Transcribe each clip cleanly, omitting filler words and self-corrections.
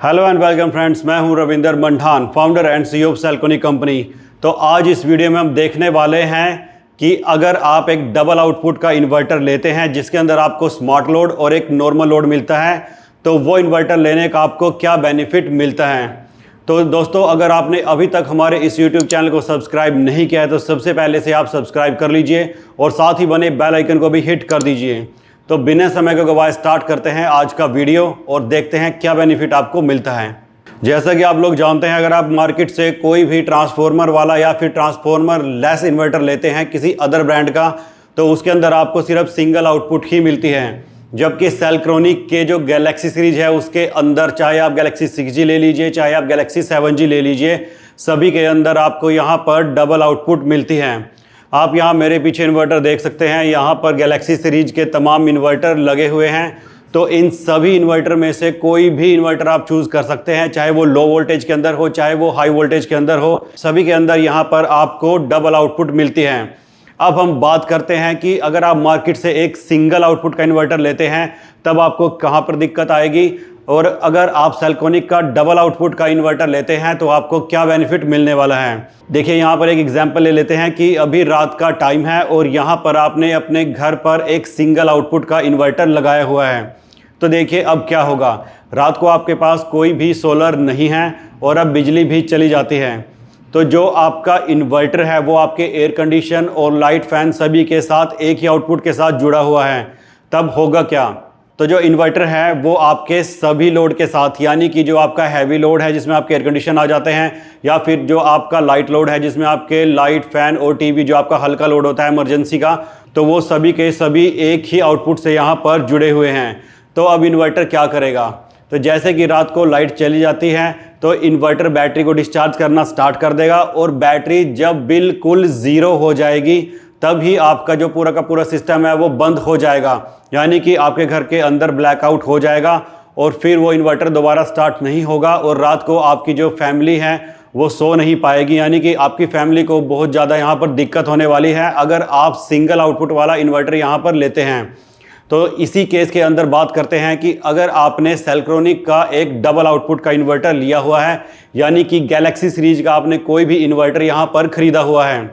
Hello and welcome friends, मैं हूं Ravinder Manthan, founder and CEO of सेल्कोनी कंपनी। तो आज इस वीडियो में हम देखने वाले हैं कि अगर आप एक डबल आउटपुट का इन्वर्टर लेते हैं जिसके अंदर आपको स्मार्ट लोड और एक नॉर्मल लोड मिलता है, तो वो इन्वर्टर लेने का आपको क्या बेनिफिट मिलता है। तो दोस्तों, अगर आपने अभी तक हमारे इस YouTube चैनल को सब्सक्राइब नहीं किया है तो सबसे पहले से आप सब्सक्राइब कर लीजिए और साथ ही बने बेल आइकन को भी हिट कर दीजिए। तो बिना समय को गवाए स्टार्ट करते हैं आज का वीडियो और देखते हैं क्या बेनिफिट आपको मिलता है। जैसा कि आप लोग जानते हैं, अगर आप मार्केट से कोई भी ट्रांसफार्मर वाला या फिर ट्रांसफार्मर लेस इन्वर्टर लेते हैं किसी अदर ब्रांड का, तो उसके अंदर आपको सिर्फ सिंगल आउटपुट ही मिलती है। जबकि सेल्कोनी के जो गैलेक्सी सीरीज है उसके अंदर, चाहे आप गैलेक्सी 6G ले लीजिए, चाहे आप गैलेक्सी 7G ले लीजिए, सभी के अंदर आपको यहाँ पर डबल आउटपुट मिलती है। आप यहाँ मेरे पीछे इन्वर्टर देख सकते हैं, यहाँ पर गैलेक्सी सीरीज के तमाम इन्वर्टर लगे हुए हैं। तो इन सभी इन्वर्टर में से कोई भी इन्वर्टर आप चूज़ कर सकते हैं, चाहे वो लो वोल्टेज के अंदर हो, चाहे वो हाई वोल्टेज के अंदर हो, सभी के अंदर यहाँ पर आपको डबल आउटपुट मिलती है। अब हम बात करते हैं कि अगर आप मार्केट से एक सिंगल आउटपुट का इन्वर्टर लेते हैं तब आपको कहाँ पर दिक्कत आएगी, और अगर आप सेल्कोनी का डबल आउटपुट का इन्वर्टर लेते हैं तो आपको क्या बेनिफिट मिलने वाला है। देखिए, यहाँ पर एक एग्जांपल ले लेते हैं कि अभी रात का टाइम है और यहाँ पर आपने अपने घर पर एक सिंगल आउटपुट का इन्वर्टर लगाया हुआ है। तो देखिए अब क्या होगा। रात को आपके पास कोई भी सोलर नहीं है और अब बिजली भी चली जाती है, तो जो आपका इन्वर्टर है वो आपके एयर कंडीशन और लाइट फैन सभी के साथ एक ही आउटपुट के साथ जुड़ा हुआ है। तब होगा क्या, तो जो इन्वर्टर है वो आपके सभी लोड के साथ, यानी कि जो आपका हैवी लोड है जिसमें आपके एयर कंडीशन आ जाते हैं, या फिर जो आपका लाइट लोड है जिसमें आपके लाइट फैन और टीवी, जो आपका हल्का लोड होता है इमरजेंसी का, तो वो सभी के सभी एक ही आउटपुट से यहाँ पर जुड़े हुए हैं। तो अब इन्वर्टर क्या करेगा, तो जैसे कि रात को लाइट चली जाती है तो इन्वर्टर बैटरी को डिस्चार्ज करना स्टार्ट कर देगा, और बैटरी जब बिल्कुल ज़ीरो हो जाएगी तभी आपका जो पूरा का पूरा सिस्टम है वो बंद हो जाएगा, यानी कि आपके घर के अंदर ब्लैकआउट हो जाएगा और फिर वो इन्वर्टर दोबारा स्टार्ट नहीं होगा और रात को आपकी जो फैमिली है वो सो नहीं पाएगी, यानी कि आपकी फैमिली को बहुत ज़्यादा यहाँ पर दिक्कत होने वाली है अगर आप सिंगल आउटपुट वाला इन्वर्टर यहाँ पर लेते हैं। तो इसी केस के अंदर बात करते हैं कि अगर आपने सेल्कोनी का एक डबल आउटपुट का इन्वर्टर लिया हुआ है, यानी कि गैलेक्सी सीरीज का आपने कोई भी इन्वर्टर यहाँ पर ख़रीदा हुआ है,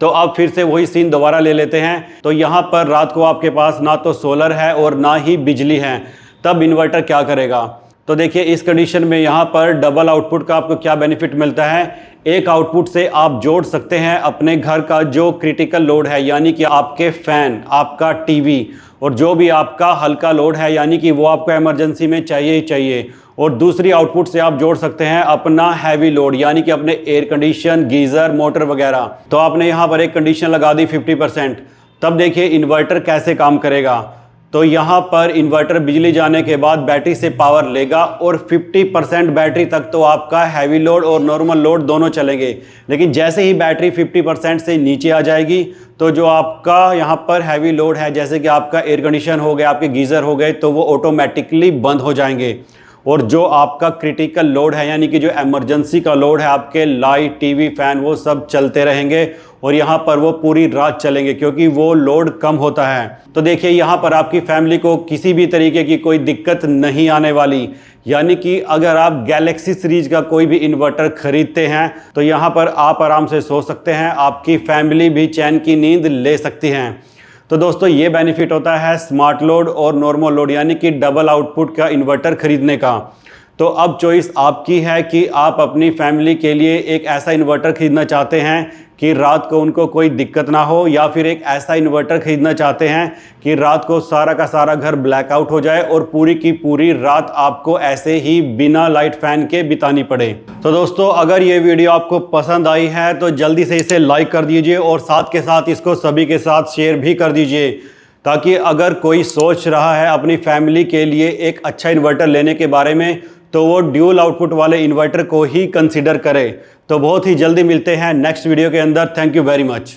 तो अब फिर से वही सीन दोबारा ले लेते हैं। तो यहाँ पर रात को आपके पास ना तो सोलर है और ना ही बिजली है, तब इन्वर्टर क्या करेगा। तो देखिए, इस कंडीशन में यहाँ पर डबल आउटपुट का आपको क्या बेनिफिट मिलता है। एक आउटपुट से आप जोड़ सकते हैं अपने घर का जो क्रिटिकल लोड है, यानी कि आपके फैन, आपका टीवी और जो भी आपका हल्का लोड है, यानी कि वो आपको इमरजेंसी में चाहिए ही चाहिए। और दूसरी आउटपुट से आप जोड़ सकते हैं अपना हैवी लोड, यानी कि अपने एयर कंडीशन, गीज़र, मोटर वगैरह। तो आपने यहाँ पर एक कंडीशन लगा दी 50%। तब देखिए इन्वर्टर कैसे काम करेगा। तो यहाँ पर इन्वर्टर बिजली जाने के बाद बैटरी से पावर लेगा और 50% बैटरी तक तो आपका हैवी लोड और नॉर्मल लोड दोनों चलेंगे, लेकिन जैसे ही बैटरी 50% से नीचे आ जाएगी तो जो आपका यहाँ पर हैवी लोड है, जैसे कि आपका एयर कंडीशन हो गया, आपके गीज़र हो गए, तो वो ऑटोमेटिकली बंद हो जाएंगे। और जो आपका क्रिटिकल लोड है, यानी कि जो इमरजेंसी का लोड है, आपके लाइट, टीवी, फैन, वो सब चलते रहेंगे और यहाँ पर वो पूरी रात चलेंगे क्योंकि वो लोड कम होता है। तो देखिए, यहाँ पर आपकी फैमिली को किसी भी तरीके की कोई दिक्कत नहीं आने वाली, यानी कि अगर आप गैलेक्सी सीरीज का कोई भी इन्वर्टर खरीदते हैं तो यहाँ पर आप आराम से सो सकते हैं, आपकी फैमिली भी चैन की नींद ले सकती हैं। तो दोस्तों, ये बेनिफिट होता है स्मार्ट लोड और नॉर्मल लोड, यानी कि डबल आउटपुट का इन्वर्टर खरीदने का। तो अब चॉइस आपकी है कि आप अपनी फैमिली के लिए एक ऐसा इन्वर्टर खरीदना चाहते हैं कि रात को उनको कोई दिक्कत ना हो, या फिर एक ऐसा इन्वर्टर खरीदना चाहते हैं कि रात को सारा का सारा घर ब्लैकआउट हो जाए और पूरी की पूरी रात आपको ऐसे ही बिना लाइट फैन के बितानी पड़े। तो दोस्तों, अगर ये वीडियो आपको पसंद आई है तो जल्दी से इसे लाइक कर दीजिए और साथ के साथ इसको सभी के साथ शेयर भी कर दीजिए, ताकि अगर कोई सोच रहा है अपनी फैमिली के लिए एक अच्छा इन्वर्टर लेने के बारे में तो वो ड्यूल आउटपुट वाले इन्वर्टर को ही कंसीडर करे। तो बहुत ही जल्दी मिलते हैं नेक्स्ट वीडियो के अंदर। Thank you very much.